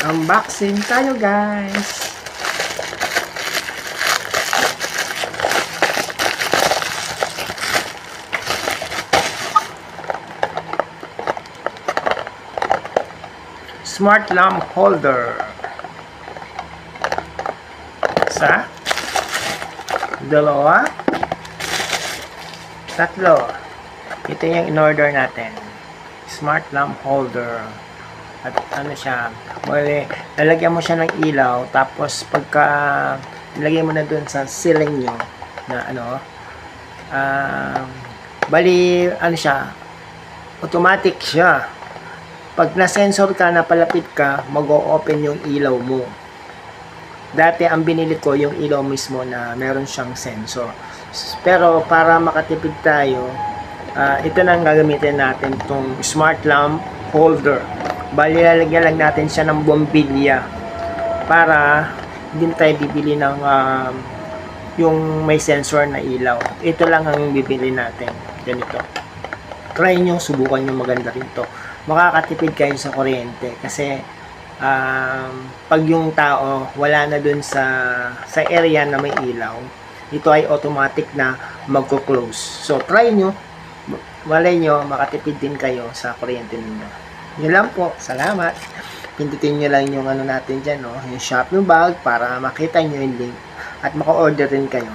Unboxing tayo, guys. Smart lamp holder. Isa, dalawa, tatlo. Ito yung in-order natin. Smart lamp holder. At ano siya, mali, lalagyan mo siya ng ilaw, tapos pagka ilagay mo na dun sa ceiling nyo na ano, bali ano siya, automatic siya. Pag na-sensor ka, napalapit ka, mag-o-open yung ilaw mo. Dati ang binili ko yung ilaw mismo na meron siyang sensor. Pero para makatipid tayo, ito na ang gagamitin natin, itong smart lamp holder. Bali, lalagyan lang natin siya ng bombilya para hindi tayo bibili ng yung may sensor na ilaw. Ito lang ang bibili natin. Ganito. Try nyo, subukan nyo, maganda rin to. Makakatipid kayo sa kuryente kasi pag yung tao wala na dun sa area na may ilaw, ito ay automatic na magko-close. So, try nyo. Malay nyo, makatipid din kayo sa kuryente ninyo. Yun lang po. Salamat. Pindutin nyo lang yung ano natin dyan, no? Yung Shopee bag para makita nyo yung link at maka-order rin kayo.